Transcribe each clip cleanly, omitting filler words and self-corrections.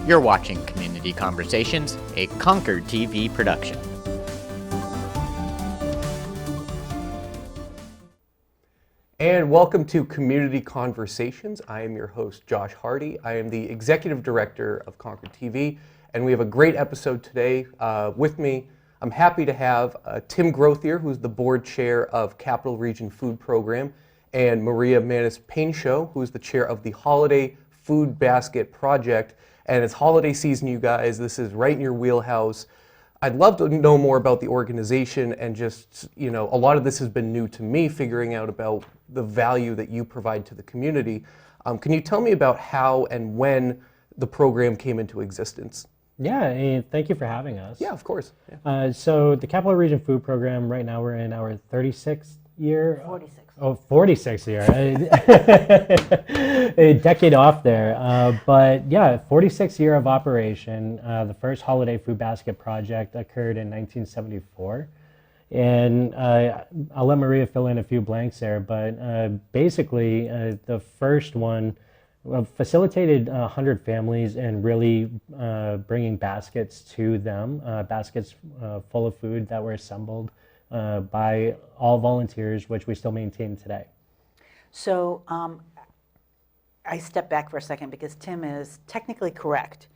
You're watching Community Conversations, a ConcordTV production. And welcome to Community Conversations. I am your host, Josh Hardy. I am the Executive Director of ConcordTV, and we have a great episode today. With me, I'm happy to have Tim Grotheer, who's the Board Chair of Capital Region Food Program, and Maria Manus Painchaud, who's the Chair of the Holiday Food Basket Project. And it's holiday season, you guys. This is right in your wheelhouse. I'd love to know more about the organization, and just, a lot of this has been new to me, figuring out about the value that you provide to the community. Can you tell me about how and when the program came into existence? Yeah, and thank you for having us. Yeah, of course. Yeah. So the Capital Region Food Program, right now we're in our 36th year. 46. Oh, 46th year. A decade off there. But yeah, 46th year of operation. The first Holiday Food Basket Project occurred in 1974. And I'll let Maria fill in a few blanks there, but basically the first one facilitated 100 families and really bringing baskets to them, baskets full of food that were assembled by all volunteers, which we still maintain today. So I step back for a second because Tim is technically correct.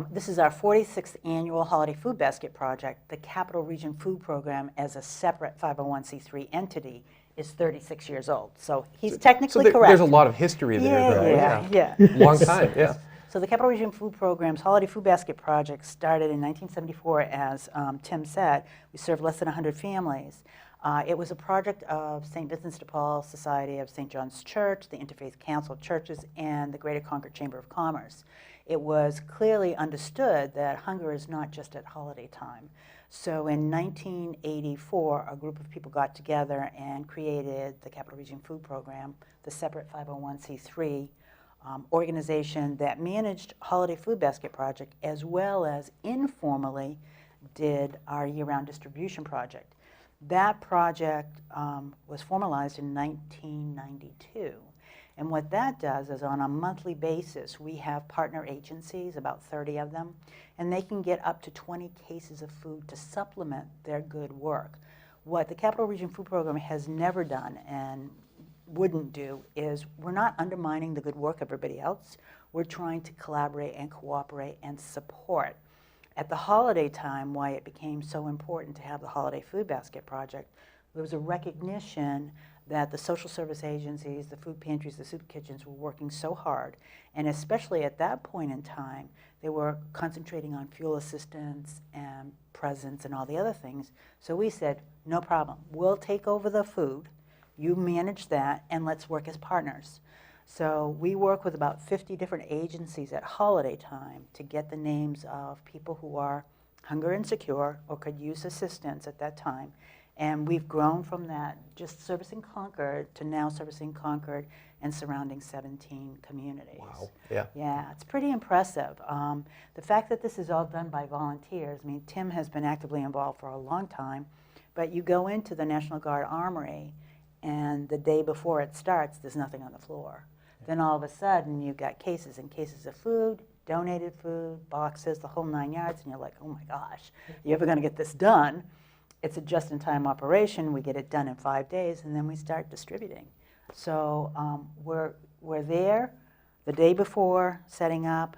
This is our 46th annual Holiday Food Basket Project. The Capital Region Food Program, as a separate 501c3 entity, is 36 years old. So he's technically correct. There's a lot of history there. Yeah. Long time, yeah. So the Capital Region Food Program's Holiday Food Basket Project started in 1974, as Tim said. We served less than 100 families. It was a project of St. Vincent de Paul Society of St. John's Church, the Interfaith Council of Churches, and the Greater Concord Chamber of Commerce. It was clearly understood that hunger is not just at holiday time. So in 1984, a group of people got together and created the Capital Region Food Program, the separate 501c3 organization that managed Holiday Food Basket Project, as well as informally did our year-round distribution project. That project was formalized in 1992. And what that does is, on a monthly basis, we have partner agencies, about 30 of them, and they can get up to 20 cases of food to supplement their good work. What the Capital Region Food Program has never done and wouldn't do is, we're not undermining the good work of everybody else. We're trying to collaborate and cooperate and support. At the holiday time, why it became so important to have the Holiday Food Basket Project, there was a recognition that the social service agencies, the food pantries, the soup kitchens were working so hard, and especially at that point in time, they were concentrating on fuel assistance and presents and all the other things. So we said, no problem, we'll take over the food, you manage that, and let's work as partners. So we work with about 50 different agencies at holiday time to get the names of people who are hunger insecure or could use assistance at that time. And we've grown from that, just servicing Concord, to now servicing Concord and surrounding 17 communities. Wow, yeah. Yeah, it's pretty impressive. The fact that this is all done by volunteers, I mean, Tim has been actively involved for a long time, but you go into the National Guard Armory, and the day before it starts, there's nothing on the floor. Then all of a sudden, you've got cases and cases of food, donated food, boxes, the whole 9 yards, and you're like, oh my gosh, you ever gonna get this done? It's a just-in-time operation. We get it done in 5 days, and then we start distributing. So we're there the day before, setting up,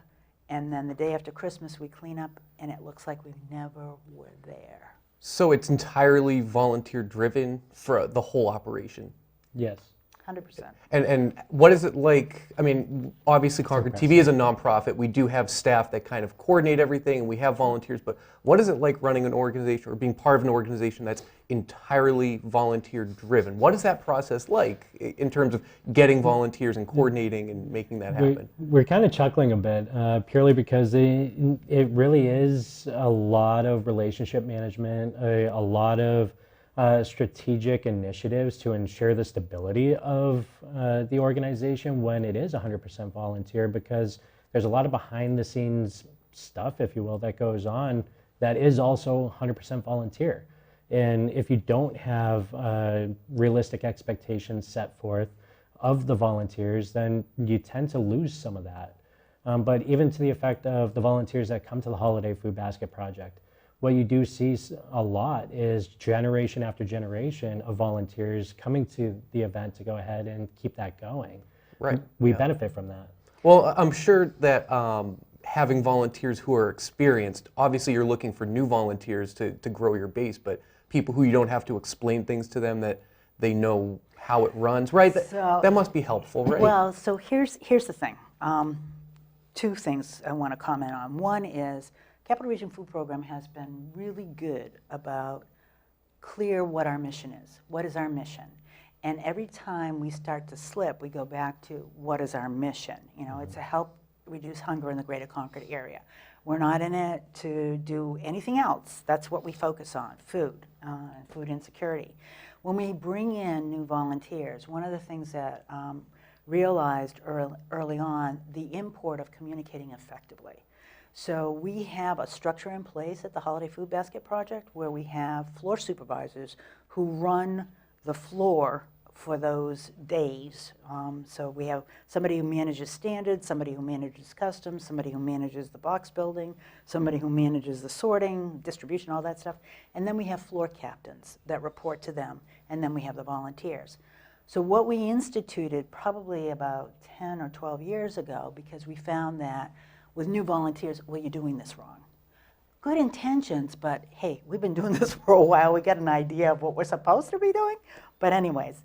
and then the day after Christmas, we clean up, and it looks like we never were there. So it's entirely volunteer-driven for the whole operation? Yes. 100%. And what is it like? I mean, obviously ConcordTV is a nonprofit. We do have staff that kind of coordinate everything, and we have volunteers, but what is it like running an organization or being part of an organization that's entirely volunteer-driven? What is that process like in terms of getting volunteers and coordinating and making that happen? We're kind of chuckling a bit, purely because it really is a lot of relationship management, a lot of strategic initiatives to ensure the stability of the organization when it is 100% volunteer, because there's a lot of behind the scenes stuff, if you will, that goes on that is also 100% volunteer. And if you don't have realistic expectations set forth of the volunteers, then you tend to lose some of that. but even to the effect of the volunteers that come to the Holiday Food Basket Project. What you do see a lot is generation after generation of volunteers coming to the event to go ahead and keep that going. Right. We benefit from that. Well, I'm sure that having volunteers who are experienced, obviously you're looking for new volunteers to grow your base, but people who you don't have to explain things to them, that they know how it runs, right? That must be helpful, right? Well, so here's the thing. Two things I want to comment on. One is Capital Region Food Program has been really good about clear what our mission is. What is our mission? And every time we start to slip, we go back to what is our mission? You know, it's to help reduce hunger in the greater Concord area. We're not in it to do anything else. That's what we focus on, food and food insecurity. When we bring in new volunteers, one of the things that realized early on, the import of communicating effectively. So we have a structure in place at the Holiday Food Basket Project where we have floor supervisors who run the floor for those days. So we have somebody who manages standards, somebody who manages customs, somebody who manages the box building, somebody who manages the sorting, distribution, all that stuff. And then we have floor captains that report to them, and then we have the volunteers. So what we instituted probably about 10 or 12 years ago, because we found that with new volunteers, well, you're doing this wrong. Good intentions, but hey, we've been doing this for a while. We get an idea of what we're supposed to be doing. But anyways,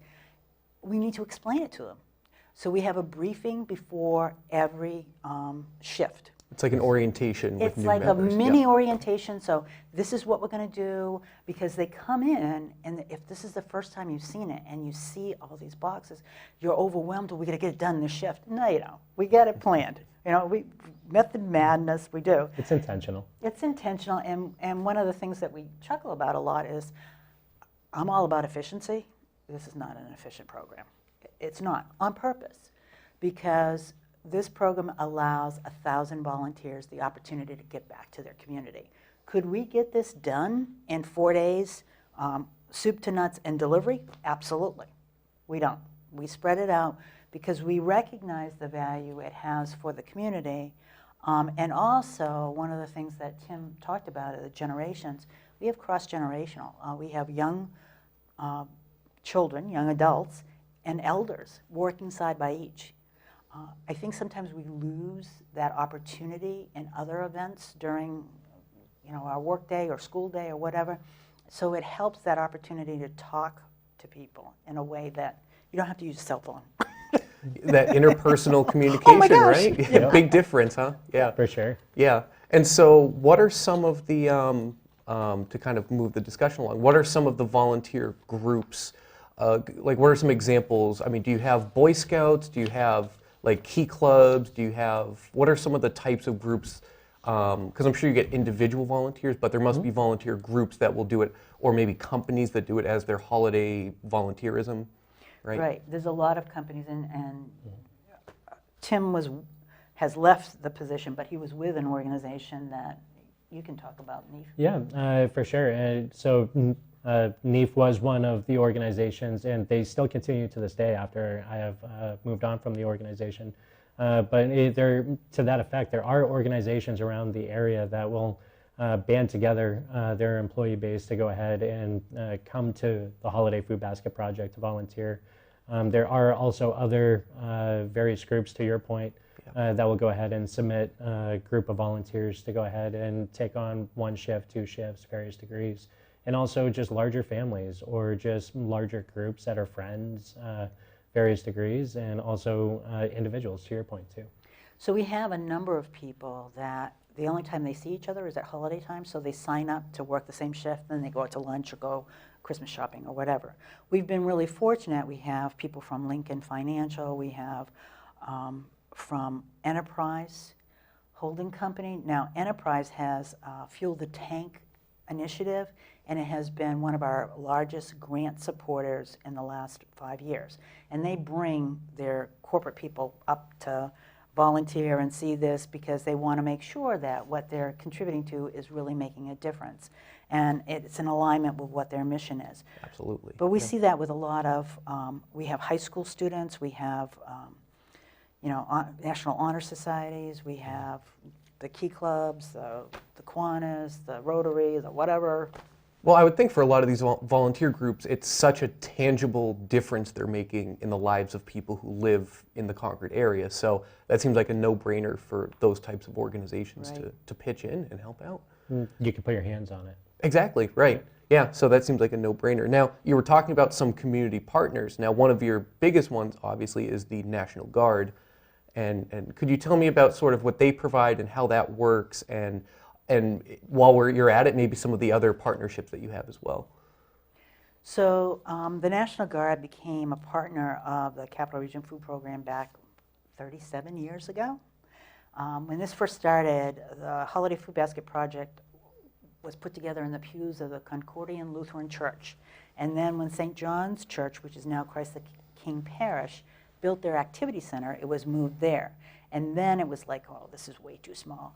we need to explain it to them. So we have a briefing before every shift. It's like an orientation with It's new like members. a mini orientation. So this is what we're going to do, because they come in, and if this is the first time you've seen it and you see all these boxes, you're overwhelmed. We got to get it done in the shift. No, you don't. We got it planned. You know, we method madness. We do. It's intentional. It's intentional, and one of the things that we chuckle about a lot is, I'm all about efficiency. This is not an efficient program. It's not, on purpose, because this program allows 1,000 volunteers the opportunity to get back to their community. Could we get this done in 4 days, soup to nuts and delivery? Absolutely. We don't. We spread it out because we recognize the value it has for the community. And also, one of the things that Tim talked about are the generations. We have cross-generational. We have young children, young adults, and elders working side by each. I think sometimes we lose that opportunity in other events during, you know, our work day or school day or whatever. So it helps that opportunity to talk to people in a way that you don't have to use a cell phone. That interpersonal communication, gosh. right? Yeah. Big difference, huh? Yeah. For sure. Yeah. And so what are some of the, to kind of move the discussion along, what are some of the volunteer groups? Like, what are some examples? I mean, do you have Boy Scouts? Do you have like key clubs? Do you have, what are some of the types of groups? Because I'm sure you get individual volunteers, but there must be volunteer groups that will do it, or maybe companies that do it as their holiday volunteerism, right? Right. There's a lot of companies, and Tim has left the position, but he was with an organization that you can talk about, Neef. Yeah, for sure. NEEF was one of the organizations, and they still continue to this day after I have moved on from the organization. But to that effect, there are organizations around the area that will band together their employee base to go ahead and come to the Holiday Food Basket Project to volunteer. There are also other various groups, to your point, that will go ahead and submit a group of volunteers to go ahead and take on 1 shift, 2 shifts, various degrees. And also just larger families or just larger groups that are friends, various degrees, and also individuals, to your point too. So we have a number of people that the only time they see each other is at holiday time, so they sign up to work the same shift, then they go out to lunch or go Christmas shopping or whatever. We've been really fortunate. We have people from Lincoln Financial, we have from Enterprise Holding Company. Now, Enterprise has Fuel the Tank initiative, and it has been one of our largest grant supporters in the last 5 years. And they bring their corporate people up to volunteer and see this because they want to make sure that what they're contributing to is really making a difference. And it's in alignment with what their mission is. Absolutely. But we see that with a lot of, we have high school students, we have National Honor Societies, we have the Key Clubs, the Kiwanis, the Rotary, the whatever. Well, I would think for a lot of these volunteer groups, it's such a tangible difference they're making in the lives of people who live in the Concord area. So that seems like a no-brainer for those types of organizations to pitch in and help out. You can put your hands on it. Exactly, right. Yeah, so that seems like a no-brainer. Now, you were talking about some community partners. Now, one of your biggest ones, obviously, is the National Guard. And could you tell me about sort of what they provide and how that works, and while you're at it, maybe some of the other partnerships that you have as well? So the National Guard became a partner of the Capital Region Food Program back 37 years ago. When this first started, the Holiday Food Basket Project was put together in the pews of the Concordian Lutheran Church. And then when St. John's Church, which is now Christ the King Parish, built their activity center, it was moved there. And then it was like, oh, this is way too small.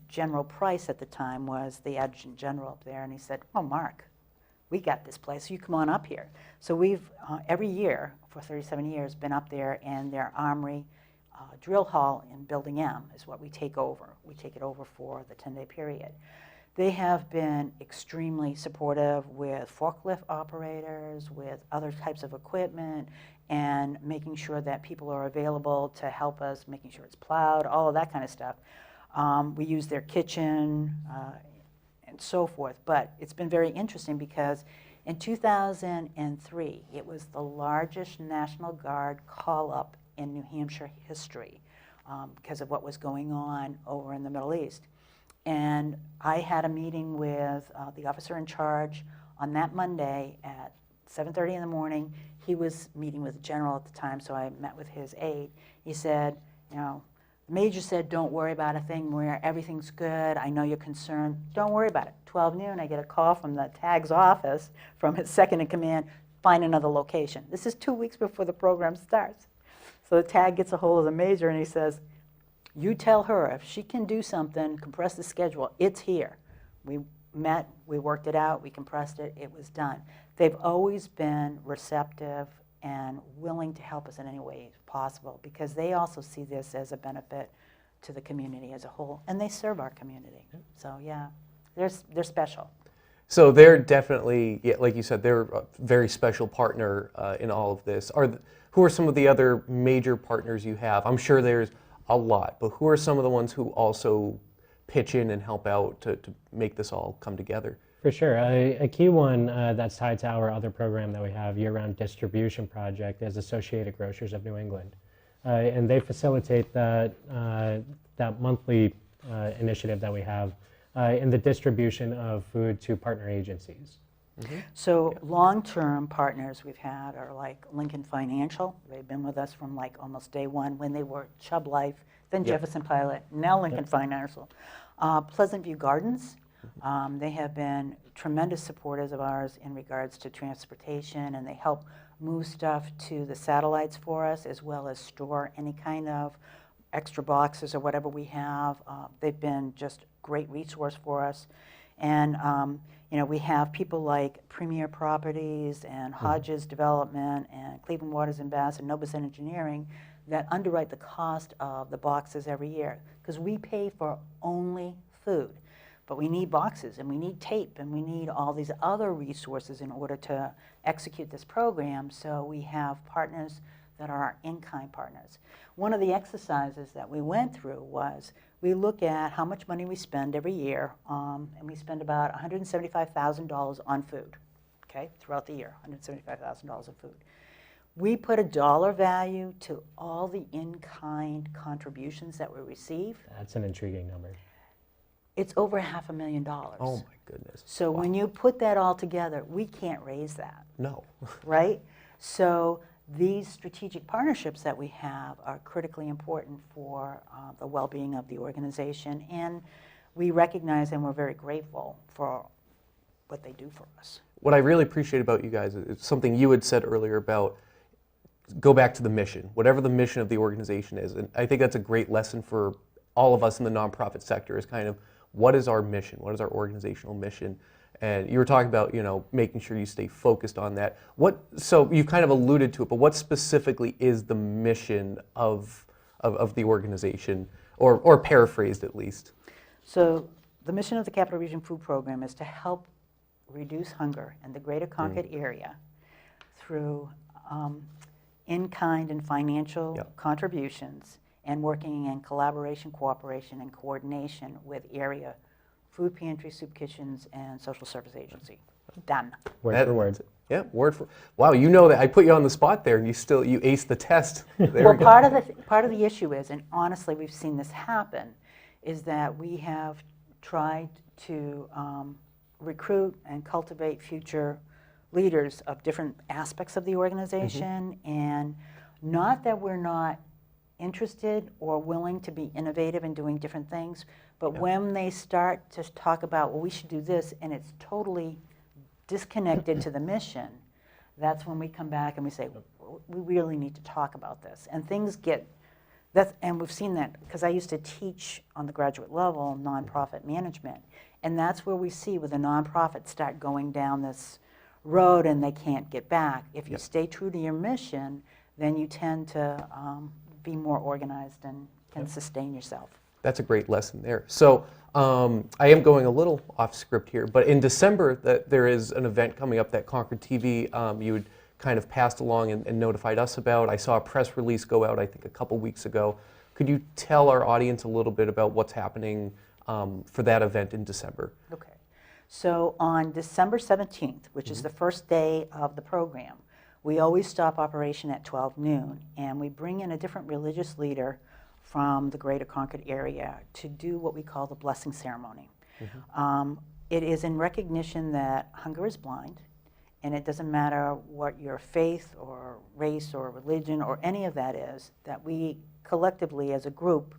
General Price at the time was the Adjutant General up there, and he said, oh, Mark, we got this place, you come on up here. So we've, every year for 37 years, been up there, and their armory drill hall in Building M is what we take over. We take it over for the 10-day period. They have been extremely supportive with forklift operators, with other types of equipment, and making sure that people are available to help us, making sure it's plowed, all of that kind of stuff. We use their kitchen and so forth. But it's been very interesting because in 2003, it was the largest National Guard call-up in New Hampshire history because of what was going on over in the Middle East. And I had a meeting with the officer in charge on that Monday at 7:30 in the morning. He was meeting with the general at the time, so I met with his aide. He said, the major said, don't worry about a thing, Maria, everything's good, I know you're concerned, don't worry about it. 12 noon, I get a call from the TAG's office, from his second in command, find another location. This is 2 weeks before the program starts. So the TAG gets a hold of the major and he says, you tell her if she can do something, compress the schedule, it's here. We met, we worked it out, we compressed it, it was done. They've always been receptive and willing to help us in any way possible because they also see this as a benefit to the community as a whole, and they serve our community. So yeah, they're special. So they're definitely, yeah, like you said, they're a very special partner in all of this. Who are some of the other major partners you have? I'm sure there's a lot, but who are some of the ones who also pitch in and help out to make this all come together? For sure. A key one that's tied to our other program that we have, year-round distribution project, is Associated Grocers of New England. And they facilitate that monthly initiative that we have in the distribution of food to partner agencies. Mm-hmm. So long-term partners we've had are like Lincoln Financial. They've been with us from like almost day one when they were Chubb Life, then Jefferson Pilot, now Lincoln Financial. Pleasant View Gardens. They have been tremendous supporters of ours in regards to transportation, and they help move stuff to the satellites for us as well as store any kind of extra boxes or whatever we have. They've been just great resource for us. And we have people like Premier Properties and Hodges Development and Cleveland Waters and Bass and Novus Engineering that underwrite the cost of the boxes every year because we pay for only food. But we need boxes, and we need tape, and we need all these other resources in order to execute this program. So we have partners that are our in-kind partners. One of the exercises that we went through was we look at how much money we spend every year, and we spend about $175,000 on food, okay, throughout the year, $175,000 on food. We put a dollar value to all the in-kind contributions that we receive. That's an intriguing number. It's over $500,000. Oh my goodness. So when you put that all together, we can't raise that. No. Right? So these strategic partnerships that we have are critically important for the well-being of the organization, and we recognize and we're very grateful for what they do for us. What I really appreciate about you guys is something you had said earlier about go back to the mission, whatever the mission of the organization is. And I think that's a great lesson for all of us in the nonprofit sector is kind of what is our mission? What is our organizational mission? And you were talking about, making sure you stay focused on that. So you kind of alluded to it, but what specifically is the mission of the organization, or paraphrased at least? So the mission of the Capital Region Food Program is to help reduce hunger in the greater Concord area through in-kind and financial contributions, and working in collaboration, cooperation, and coordination with area food pantries, soup kitchens, and social service agency. Done. Word for word. Yeah, word for. Wow, you know that I put you on the spot there, and you aced the test. There Well, we go. part of the issue is, and honestly, we've seen this happen, is that we have tried to recruit and cultivate future leaders of different aspects of the organization, and not that we're not interested or willing to be innovative in doing different things, but when they start to talk about, well, we should do this, and it's totally disconnected to the mission, that's when we come back and we say, we really need to talk about this. And things get, and we've seen that, because I used to teach on the graduate level nonprofit management, and that's where we see where the nonprofits start going down this road and they can't get back. If you stay true to your mission, then you tend to be more organized and can sustain yourself. That's a great lesson there. So I am going a little off script here, but in December there is an event coming up that ConcordTV you had kind of passed along and notified us about. I saw a press release go out, I think, a couple weeks ago. Could you tell our audience a little bit about what's happening for that event in December? Okay. So on December 17th, which is the first day of the program, we always stop operation at 12 noon, and we bring in a different religious leader from the greater Concord area to do what we call the blessing ceremony. It is in recognition that hunger is blind, and it doesn't matter what your faith or race or religion or any of that is, that we collectively as a group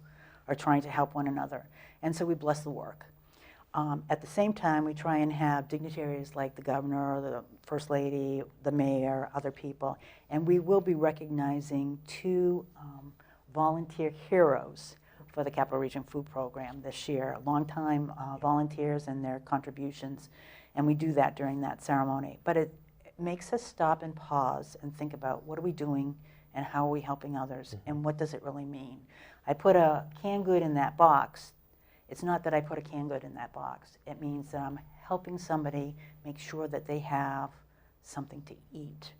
are trying to help one another. And so we bless the work. At the same time, we try and have dignitaries like the governor, the first lady, the mayor, other people, and we will be recognizing 2 volunteer heroes for the Capital Region Food Program this year, longtime volunteers and their contributions, and we do that during that ceremony. But it makes us stop and pause and think about what are we doing and how are we helping others, and what does it really mean? I put a canned good in that box. It's not that I put a canned good in that box. It means that I'm helping somebody make sure that they have something to eat.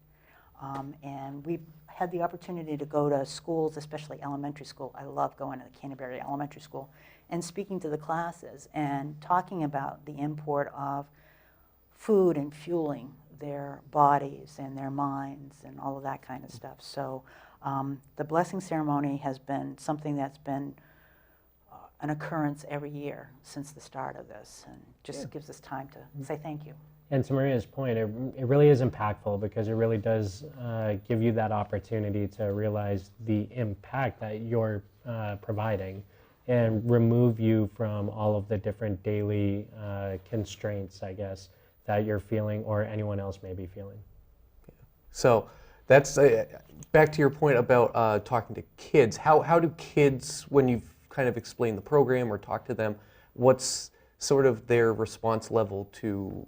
And we've had the opportunity to go to schools, especially elementary school. I love going to the Canterbury Elementary School and speaking to the classes and talking about the import of food and fueling their bodies and their minds and all of that kind of stuff. So the blessing ceremony has been something that's been an occurrence every year since the start of this, and just gives us time to say thank you. And to Maria's point, it really is impactful, because it really does give you that opportunity to realize the impact that you're providing, and remove you from all of the different daily constraints, I guess, that you're feeling or anyone else may be feeling. So that's back to your point about talking to kids. How do kids, when you've kind of explained the program or talked to them, what's sort of their response level to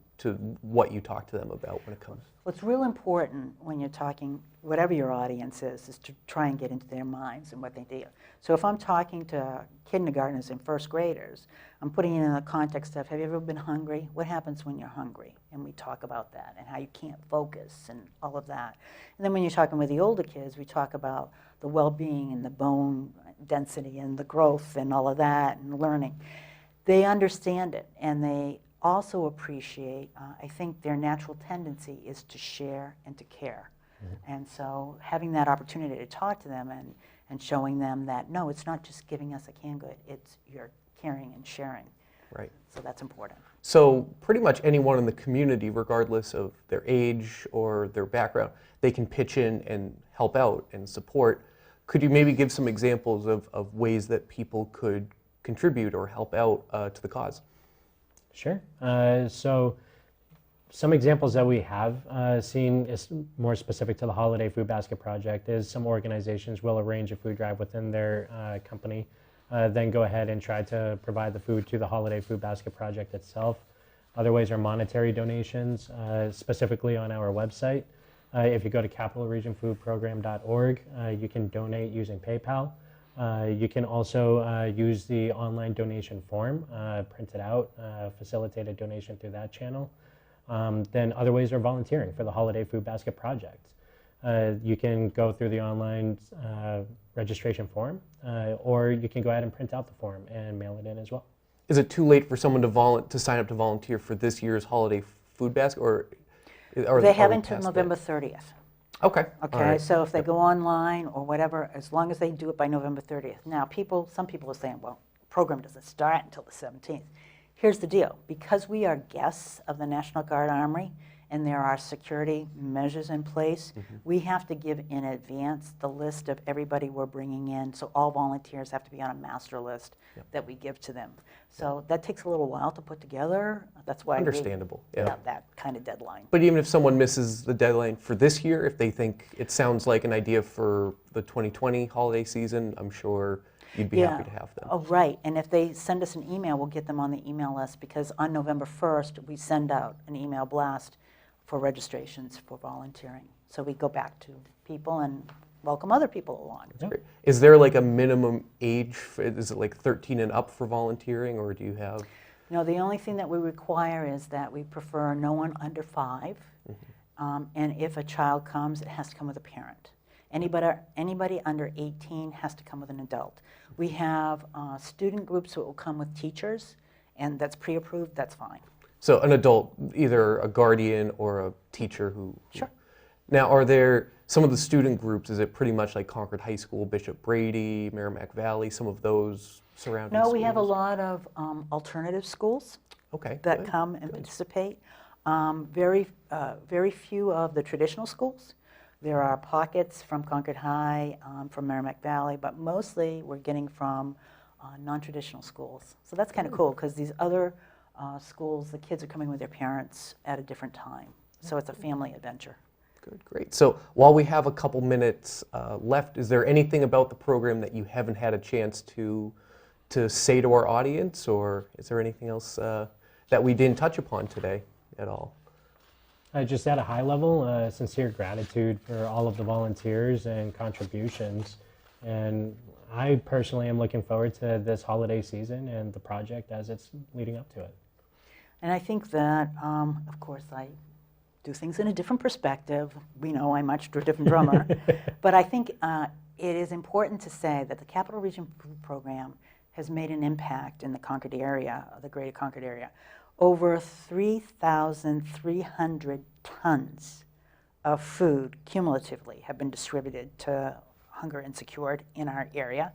what you talk to them about when it comes? What's real important when you're talking, whatever your audience is to try and get into their minds and what they do. So if I'm talking to kindergartners and first graders, I'm putting it in the context of, have you ever been hungry? What happens when you're hungry? And we talk about that and how you can't focus and all of that. And then when you're talking with the older kids, we talk about the well-being and the bone density and the growth and all of that and learning. They understand it, and they also appreciate, I think their natural tendency is to share and to care. And so having that opportunity to talk to them and showing them that, no, it's not just giving us a canned good, it's you're caring and sharing. Right. So that's important. So pretty much anyone in the community, regardless of their age or their background, they can pitch in and help out and support. Could you maybe give some examples of ways that people could contribute or help out to the cause? Sure. So some examples that we have seen is more specific to the Holiday Food Basket Project is some organizations will arrange a food drive within their company, then go ahead and try to provide the food to the Holiday Food Basket Project itself. Other ways are monetary donations, specifically on our website. If you go to capitalregionfoodprogram.org, you can donate using PayPal. You can also use the online donation form, print it out, facilitate a donation through that channel. Then other ways are volunteering for the Holiday Food Basket Project. You can go through the online registration form, or you can go ahead and print out the form and mail it in as well. Is it too late for someone to sign up to volunteer for this year's holiday food basket, or They have until November 30th. Okay. Okay, All right. so if they go online or whatever, as long as they do it by November 30th. Now, some people are saying, well, the program doesn't start until the 17th. Here's the deal. Because we are guests of the National Guard Armory and there are security measures in place, we have to give in advance the list of everybody we're bringing in. So all volunteers have to be on a master list that we give to them. So that takes a little while to put together. That's why Understandable. we have that kind of deadline. But even if someone misses the deadline for this year, if they think it sounds like an idea for the 2020 holiday season, I'm sure you'd be happy to have them. Oh, right. And if they send us an email, we'll get them on the email list, because on November 1st, we send out an email blast for registrations for volunteering. So we go back to people and welcome other people along. That's great. Is there like a minimum age? Is it like 13 and up for volunteering, or do you have? No, the only thing that we require is that we prefer no one under 5. And if a child comes, it has to come with a parent. Anybody under 18 has to come with an adult. We have student groups that will come with teachers, and that's pre-approved, that's fine. So an adult, either a guardian or a teacher who... Sure. Now, are there some of the student groups, is it pretty much like Concord High School, Bishop Brady, Merrimack Valley, some of those surrounding schools? No, we have a lot of alternative schools that come and participate. Very few of the traditional schools. There are pockets from Concord High, from Merrimack Valley, but mostly we're getting from non-traditional schools. So that's kind of cool, because these other schools, the kids are coming with their parents at a different time. So it's a family adventure. Good, great. So while we have a couple minutes left, is there anything about the program that you haven't had a chance to say to our audience, or is there anything else that we didn't touch upon today at all? Just at a high level, sincere gratitude for all of the volunteers and contributions. And I personally am looking forward to this holiday season and the project as it's leading up to it. And I think that, of course, I do things in a different perspective. We know I'm much a different drummer. But I think it is important to say that the Capital Region Food Program has made an impact in the Concord area, the greater Concord area. Over 3,300 tons of food cumulatively have been distributed to hunger insecure in our area,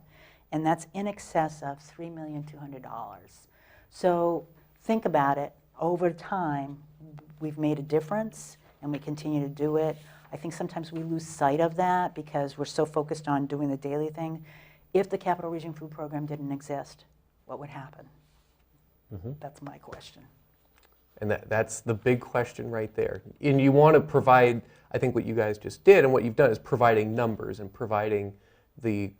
and that's in excess of $3,200,000. So think about it. Over time, we've made a difference, and we continue to do it. I think sometimes we lose sight of that because we're so focused on doing the daily thing. If the Capital Region Food Program didn't exist, what would happen? That's my question. And that's the big question right there. And you want to provide, I think what you guys just did and what you've done is providing numbers and providing the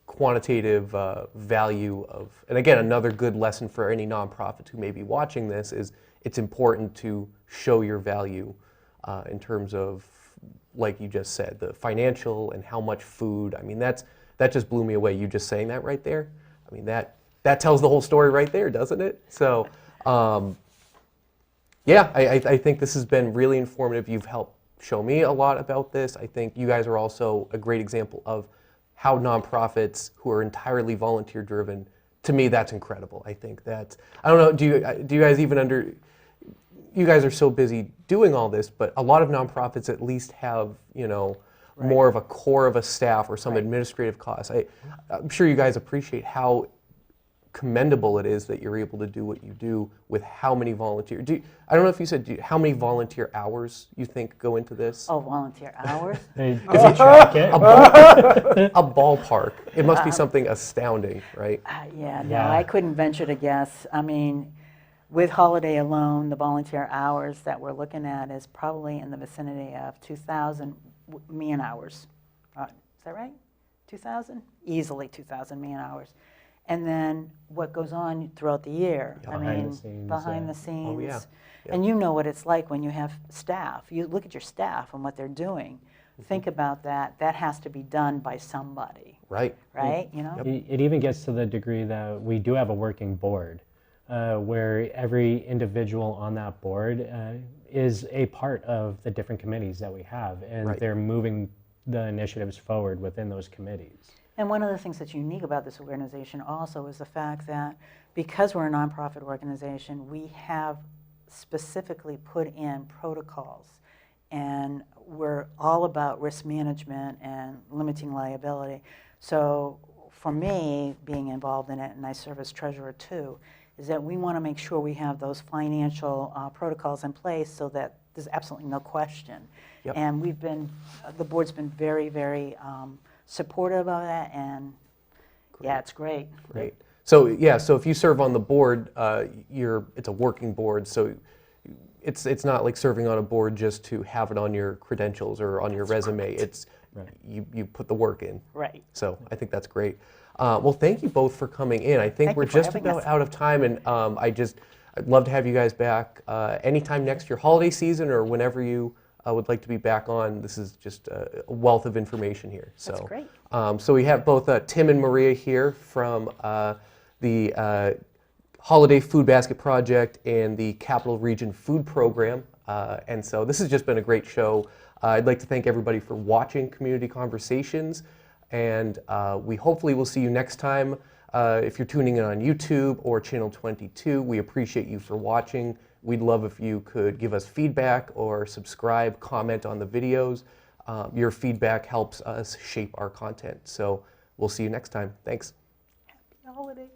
quantitative value of, and again, another good lesson for any nonprofit who may be watching this is it's important to show your value in terms of, like you just said, the financial and how much food. I mean, that just blew me away, you just saying that right there. I mean, that tells the whole story right there, doesn't it? So, yeah, I think this has been really informative. You've helped show me a lot about this. I think you guys are also a great example of how nonprofits who are entirely volunteer driven, to me, that's incredible. I think that, I don't know, do you guys even you guys are so busy doing all this, but a lot of nonprofits at least have, more of a core of a staff or some administrative costs. I'm sure you guys appreciate how commendable it is that you're able to do what you do with how many volunteers. I don't know if you said how many volunteer hours you think go into this? Oh, volunteer hours? If you track it. A ballpark. It must be something astounding, right? No, I couldn't venture to guess. I mean, with holiday alone, the volunteer hours that we're looking at is probably in the vicinity of 2,000 man hours. Is that right? 2,000? Easily 2,000 man hours. and then what goes on throughout the year. Yeah. I Behind the mean, scenes, behind yeah. the scenes. Oh, yeah. Yeah. And you know what it's like when you have staff. You look at your staff and what they're doing. Think about that. That has to be done by somebody, Right. right? You know? It even gets to the degree that we do have a working board where every individual on that board is a part of the different committees that we have, and Right. they're moving the initiatives forward within those committees. And one of the things that's unique about this organization also is the fact that because we're a nonprofit organization, we have specifically put in protocols, and we're all about risk management and limiting liability. So for me, being involved in it, and I serve as treasurer too, is that we want to make sure we have those financial protocols in place so that there's absolutely no question. Yep. And we've been, the board's been very, very supportive of that, and yeah, it's great. Great. So yeah, so if you serve on the board, it's a working board, so it's not like serving on a board just to have it on your credentials or on your resume. right. It's Right. you put the work in. Right. So I think that's great. Well, thank you both for coming in. I think Thank we're you for just having about us. out of time, and I'd love to have you guys back anytime next year, holiday season, or whenever you would like to be back on. This is just a wealth of information here. So, That's great. So we have both Tim and Maria here from the Holiday Food Basket Project and the Capital Region Food Program. And so this has just been a great show. I'd like to thank everybody for watching Community Conversations, and we hopefully will see you next time. If you're tuning in on YouTube or Channel 22, we appreciate you for watching. We'd love if you could give us feedback or subscribe, comment on the videos. Your feedback helps us shape our content. So we'll see you next time. Thanks. Happy holidays.